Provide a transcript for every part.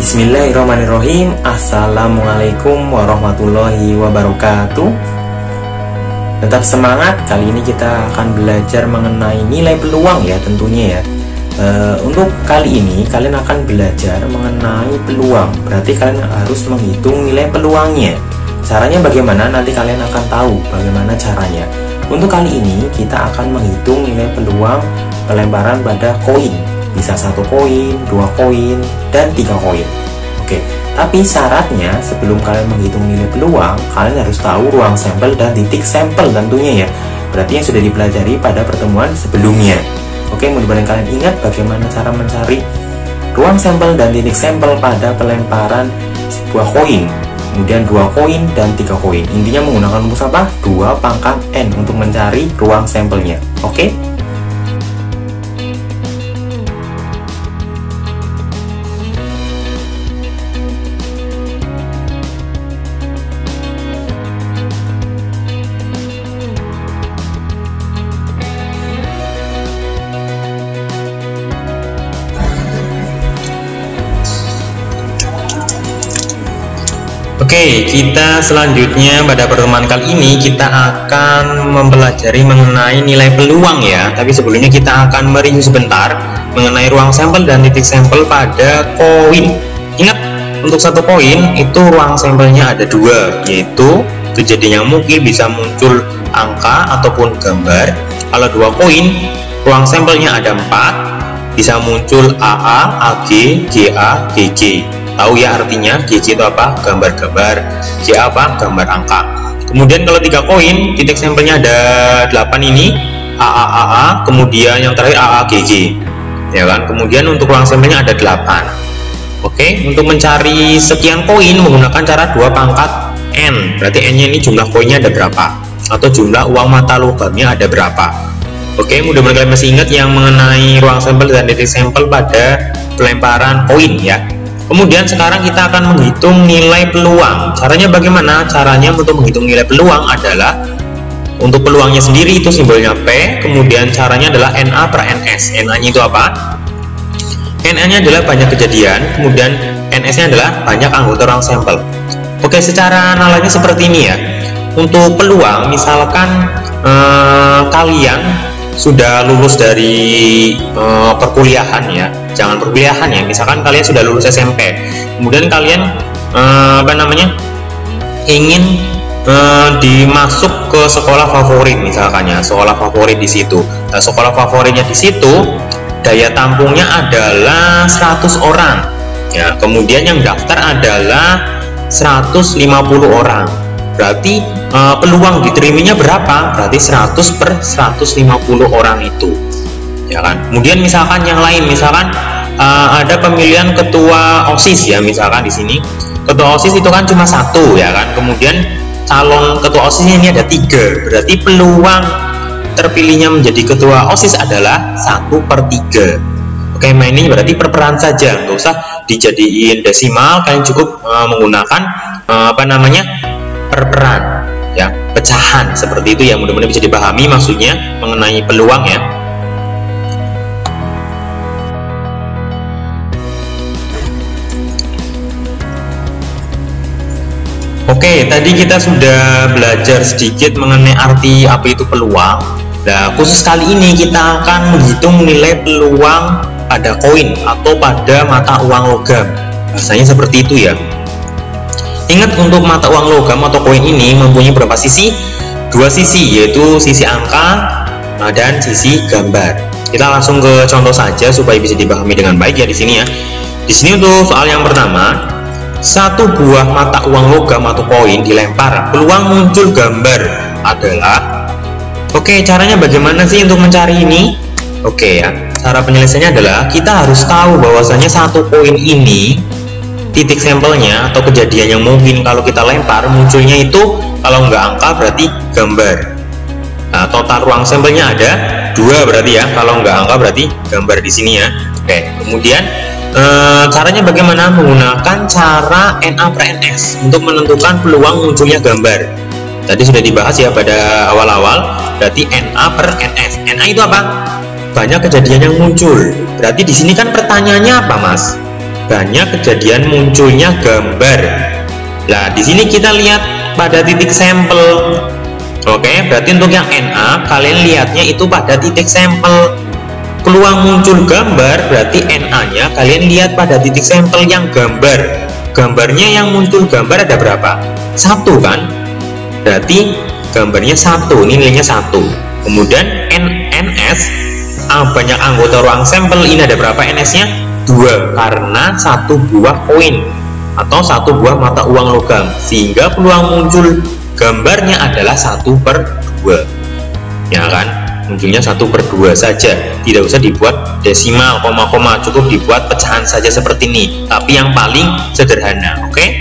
Bismillahirrahmanirrahim. Assalamualaikum warahmatullahi wabarakatuh. Tetap semangat, kali ini kita akan belajar mengenai nilai peluang ya tentunya ya. Untuk kali ini kalian akan belajar mengenai peluang. Berarti kalian harus menghitung nilai peluangnya. Caranya bagaimana? Nanti kalian akan tahu bagaimana caranya. Untuk kali ini kita akan menghitung nilai peluang pelemparan pada koin. Bisa 1 koin, 2 koin, dan 3 koin. Oke, tapi syaratnya sebelum kalian menghitung nilai peluang, kalian harus tahu ruang sampel dan titik sampel tentunya ya. Berarti yang sudah dipelajari pada pertemuan sebelumnya. Oke, mudah-mudahan kalian ingat bagaimana cara mencari ruang sampel dan titik sampel pada pelemparan sebuah koin. Kemudian 2 koin dan 3 koin. Intinya menggunakan rumus apa? 2 pangkat N untuk mencari ruang sampelnya. Oke? Oke, kita selanjutnya pada pertemuan kali ini kita akan mempelajari mengenai nilai peluang ya. Tapi sebelumnya kita akan mereview sebentar mengenai ruang sampel dan titik sampel pada koin. Ingat, untuk 1 koin itu ruang sampelnya ada 2, yaitu kejadian yang mungkin bisa muncul angka ataupun gambar. Kalau 2 koin, ruang sampelnya ada 4, bisa muncul AA, AG, GA, GG. Tahu ya artinya GG itu apa? Gambar-gambar. GA apa? Gambar angka. Kemudian kalau 3 koin, titik sampelnya ada 8 ini, AA, kemudian yang terakhir AA, GG. Ya kan? Kemudian untuk ruang sampelnya ada 8. Oke, untuk mencari sekian koin menggunakan cara 2 pangkat N. Berarti N-nya ini jumlah koinnya ada berapa? Atau jumlah uang mata logamnya ada berapa? Oke, mudah-mudahan kalian masih ingat yang mengenai ruang sampel dan titik sampel pada pelemparan koin ya. Kemudian sekarang kita akan menghitung nilai peluang. Caranya bagaimana? Caranya untuk menghitung nilai peluang adalah untuk peluangnya sendiri itu simbolnya P, kemudian caranya adalah NA per NS. NA-nya itu apa? NA-nya adalah banyak kejadian, kemudian NS-nya adalah banyak anggota ruang sampel. Oke, secara nalarnya seperti ini ya. Untuk peluang, misalkan kalian sudah lulus dari perkuliahan ya, jangan perkuliahan ya, misalkan kalian sudah lulus SMP, kemudian kalian ingin dimasuk ke sekolah favorit misalkan ya, sekolah favorit di situ. Nah, sekolah favoritnya di situ daya tampungnya adalah 100 orang ya, kemudian yang daftar adalah 150 orang. Berarti peluang diterimanya berapa? Berarti 100 per 150 orang itu ya kan. Kemudian misalkan yang lain, misalkan ada pemilihan ketua OSIS ya, misalkan di sini ketua OSIS itu kan cuma 1 ya kan. Kemudian calon ketua OSIS ini ada 3. Berarti peluang terpilihnya menjadi ketua OSIS adalah 1/3. Oke, ini berarti perperan saja, nggak usah dijadiin desimal, kalian cukup menggunakan perperan ya, pecahan seperti itu ya. Mudah-mudahan bisa dipahami maksudnya mengenai peluang ya. Oke, tadi kita sudah belajar sedikit mengenai arti apa itu peluang. Nah, khusus kali ini kita akan menghitung nilai peluang pada koin atau pada mata uang logam. Rasanya seperti itu ya. Ingat, untuk mata uang logam atau koin ini mempunyai berapa sisi? 2 sisi, yaitu sisi angka dan sisi gambar. Kita langsung ke contoh saja supaya bisa dipahami dengan baik ya di sini ya. Di sini untuk soal yang pertama, 1 buah mata uang logam atau koin dilempar, peluang muncul gambar adalah. Oke, caranya bagaimana sih untuk mencari ini? Oke ya, cara penyelesaiannya adalah kita harus tahu bahwasanya 1 koin ini titik sampelnya atau kejadian yang mungkin kalau kita lempar munculnya itu kalau nggak angka berarti gambar. Nah, total ruang sampelnya ada 2 berarti ya, kalau nggak angka berarti gambar di sini ya. Oke, kemudian caranya bagaimana? Menggunakan cara NA per NS untuk menentukan peluang munculnya gambar. Tadi sudah dibahas ya pada awal-awal. Berarti NA per NS. NA itu apa? Banyak kejadian yang muncul. Berarti di sini kan pertanyaannya apa, Mas? banyak kejadian munculnya gambar. Nah, di sini kita lihat pada titik sampel. Oke, berarti untuk yang NA kalian lihatnya itu pada titik sampel. Peluang muncul gambar berarti NA-nya kalian lihat pada titik sampel yang gambar. Gambarnya yang muncul gambar ada berapa? 1 kan? Berarti gambarnya 1, ini nilainya 1. Kemudian NS, banyak anggota ruang sampel, ini ada berapa NS-nya? 2, karena 1 buah koin atau 1 buah mata uang logam, sehingga peluang muncul gambarnya adalah 1/2, ya kan? Munculnya 1/2 saja, tidak usah dibuat desimal, koma-koma, cukup dibuat pecahan saja seperti ini, tapi yang paling sederhana. Oke?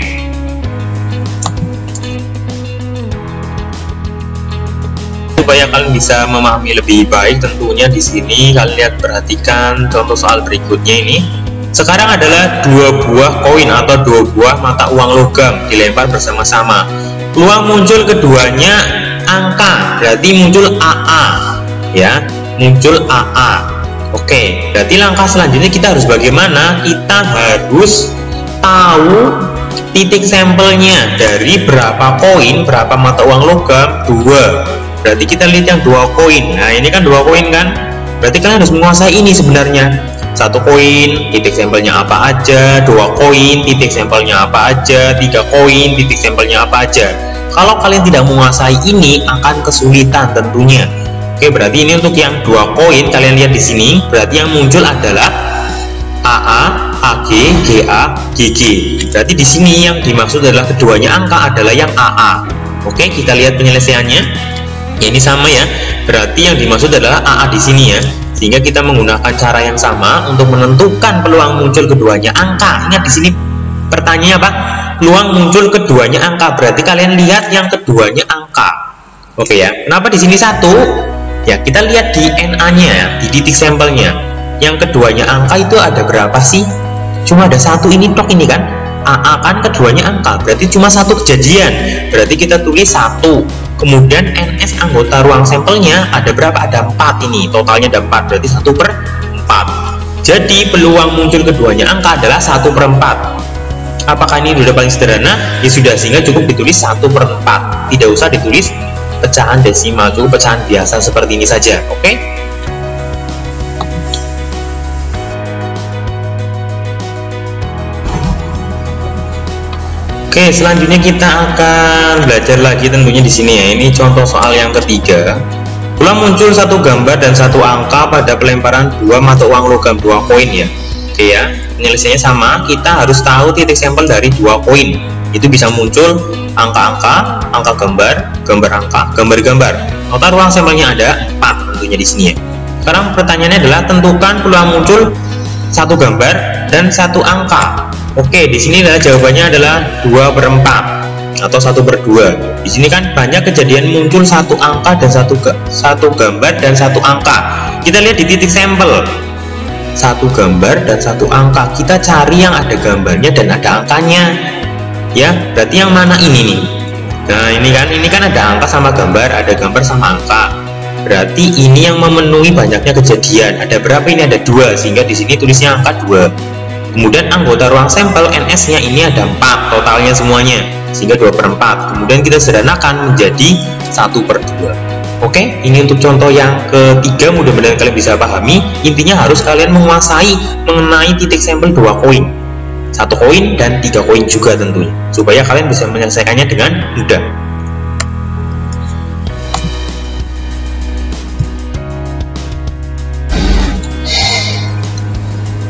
Supaya kalian bisa memahami lebih baik, tentunya di sini kalian lihat, perhatikan contoh soal berikutnya ini. Sekarang adalah 2 buah koin atau 2 buah mata uang logam dilempar bersama-sama. Peluang muncul keduanya angka, berarti muncul AA, ya, muncul AA. Oke, berarti langkah selanjutnya kita harus bagaimana? Kita harus tahu titik sampelnya dari berapa koin, berapa mata uang logam, 2. Berarti kita lihat yang 2 koin. Nah, ini kan 2 koin kan? Berarti kalian harus menguasai ini sebenarnya. 1 koin, titik sampelnya apa aja, 2 koin, titik sampelnya apa aja, 3 koin, titik sampelnya apa aja. Kalau kalian tidak menguasai ini akan kesulitan tentunya. Oke, berarti ini untuk yang 2 koin, kalian lihat di sini, berarti yang muncul adalah AA, AG, GA, GG. Berarti di sini yang dimaksud adalah keduanya angka adalah yang AA. Oke, kita lihat penyelesaiannya. Ya, ini sama ya. Berarti yang dimaksud adalah AA di sini ya. Sehingga kita menggunakan cara yang sama untuk menentukan peluang muncul keduanya angka. Ingat di sini pertanyaannya apa? Peluang muncul keduanya angka. Berarti kalian lihat yang keduanya angka. Oke ya. Kenapa di sini 1? Ya, kita lihat di NA-nya ya, di titik sampelnya. Yang keduanya angka itu ada berapa sih? Cuma ada 1 ini tok ini kan? AA kan keduanya angka. Berarti cuma 1 kejadian. Berarti kita tulis 1. Kemudian NS anggota ruang sampelnya ada berapa? Ada 4 ini, totalnya ada 4, berarti 1/4. Jadi peluang muncul keduanya angka adalah 1/4. Apakah ini sudah paling sederhana? Ya sudah, sehingga cukup ditulis 1/4. Tidak usah ditulis pecahan desimal, cukup pecahan biasa seperti ini saja. Oke? Oke, selanjutnya kita akan belajar lagi tentunya di sini ya. Ini contoh soal yang ketiga. Peluang muncul 1 gambar dan 1 angka pada pelemparan 2 mata uang logam 2 koin ya. Oke ya, penyelesaiannya sama. Kita harus tahu titik sampel dari 2 koin. Itu bisa muncul angka-angka, angka gambar, gambar angka, gambar-gambar. Total ruang sampelnya ada 4 tentunya di sini ya. Sekarang pertanyaannya adalah tentukan peluang muncul 1 gambar dan 1 angka. Oke, di sini adalah jawabannya adalah 2/4 atau 1/2. Di sini kan banyak kejadian muncul 1 angka dan 1 gambar dan 1 angka. Kita lihat di titik sampel 1 gambar dan 1 angka. Kita cari yang ada gambarnya dan ada angkanya. Ya, berarti yang mana ini nih? Nah, ini kan ada angka sama gambar, ada gambar sama angka. Berarti ini yang memenuhi banyaknya kejadian. Ada berapa ini? Ada 2, sehingga di sini tulisnya angka 2. Kemudian anggota ruang sampel NS-nya ini ada 4 totalnya semuanya, sehingga 2/4. Kemudian kita sederhanakan menjadi 1/2. Oke, ini untuk contoh yang ketiga, mudah-mudahan kalian bisa pahami. Intinya harus kalian menguasai mengenai titik sampel 2 koin, 1 koin dan 3 koin juga tentunya, supaya kalian bisa menyelesaikannya dengan mudah.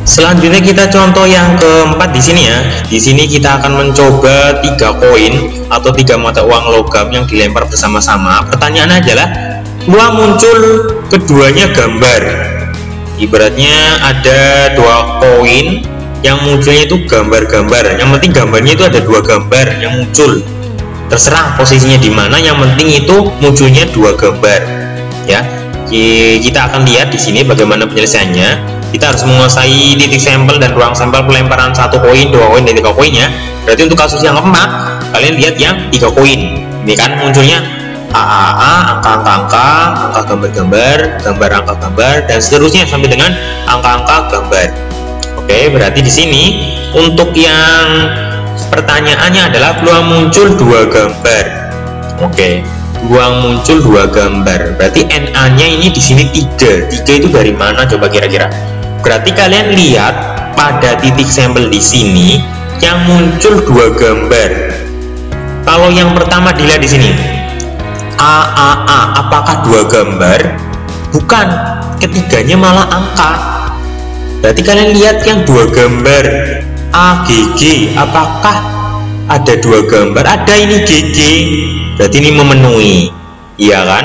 Selanjutnya kita contoh yang keempat di sini ya. Di sini kita akan mencoba 3 koin atau 3 mata uang logam yang dilempar bersama-sama. Pertanyaannya adalah peluang muncul keduanya gambar. Ibaratnya ada 2 koin yang munculnya itu gambar-gambar. Yang penting gambarnya itu ada 2 gambar yang muncul. Terserah posisinya di mana, yang penting itu munculnya 2 gambar. Ya, kita akan lihat di sini bagaimana penyelesaiannya. Kita harus menguasai titik sampel dan ruang sampel pelemparan 1 koin, 2 koin, dan 3 koin ya. Berarti untuk kasus yang keempat, kalian lihat yang 3 koin. Ini kan munculnya AAA, angka-angka, angka gambar-gambar, gambar angka gambar, dan seterusnya sampai dengan angka-angka gambar. Oke, berarti di sini untuk yang pertanyaannya adalah peluang muncul 2 gambar. Oke, peluang muncul 2 gambar. Berarti NA-nya ini di sini 3. 3 itu dari mana coba kira-kira? Berarti kalian lihat pada titik sampel di sini yang muncul 2 gambar. Kalau yang pertama dilihat di sini, AAA, apakah 2 gambar? Bukan, ketiganya malah angka. Berarti kalian lihat yang 2 gambar, AGG, apakah ada 2 gambar? Ada, ini GG, berarti ini memenuhi, iya kan?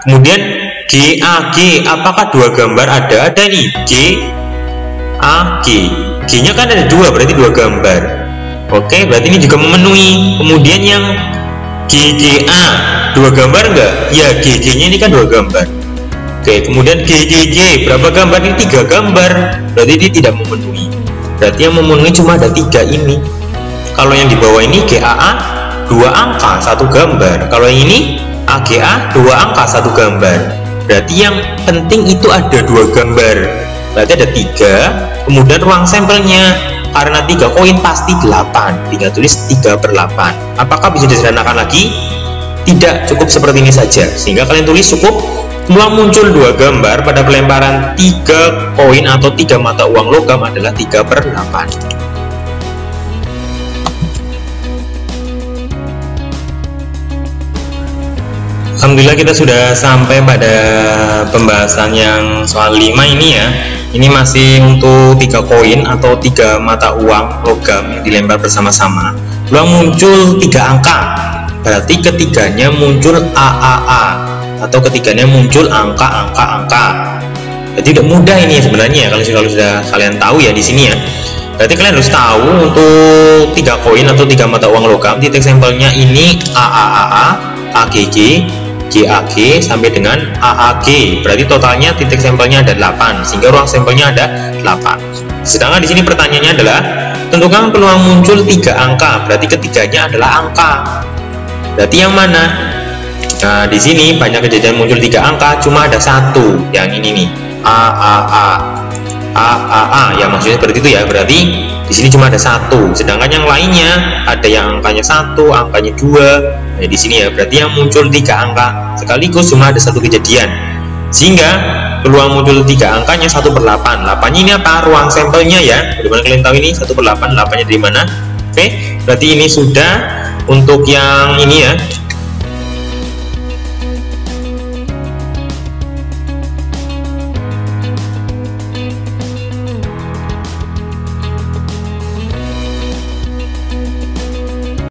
Kemudian GAG, apakah 2 gambar? Ada nih, GAG, G-nya kan ada 2, berarti 2 gambar. Oke, berarti ini juga memenuhi. Kemudian yang GGA, 2 gambar enggak? Ya, GG-nya ini kan 2 gambar. Oke, kemudian GGG, berapa gambar? Ini 3 gambar, berarti dia tidak memenuhi. Berarti yang memenuhi cuma ada 3 ini. Kalau yang di bawah ini GAA 2 angka 1 gambar, kalau yang ini AGA 2 angka 1 gambar. Berarti yang penting itu ada 2 gambar, berarti ada 3. Kemudian ruang sampelnya, karena 3 koin pasti 8, tinggal tulis 3/8. Apakah bisa disederhanakan lagi? Tidak, cukup seperti ini saja. Sehingga kalian tulis cukup peluang muncul 2 gambar pada pelemparan 3 koin atau 3 mata uang logam adalah 3/8. Alhamdulillah kita sudah sampai pada pembahasan yang soal 5 ini ya. Ini masih untuk 3 koin atau 3 mata uang logam yang dilempar bersama-sama. Peluang muncul 3 angka, berarti ketiganya muncul AAA atau ketiganya muncul angka. Jadi tidak mudah ini sebenarnya kalau sudah kalian tahu ya di sini ya. Berarti kalian harus tahu untuk 3 koin atau 3 mata uang logam titik sampelnya ini AAA, AGG, GAG sampai dengan AAG. Berarti totalnya titik sampelnya ada 8, sehingga ruang sampelnya ada 8. Sedangkan di sini pertanyaannya adalah tentukan peluang muncul 3 angka, berarti ketiganya adalah angka. Berarti yang mana? Nah, di sini banyak kejadian muncul 3 angka, cuma ada 1, yang ini nih, AAA, ya maksudnya seperti itu ya. Berarti di sini cuma ada 1, sedangkan yang lainnya ada yang angkanya 1, angkanya 2. Nah, di sini ya, berarti yang muncul 3 angka sekaligus cuma ada 1 kejadian, sehingga peluang muncul 3 angkanya 1/8. 8 ini apa? Ruang sampelnya ya. Bagaimana kalian tahu ini 1/8? 8-nya dari mana? Oke, berarti ini sudah untuk yang ini ya.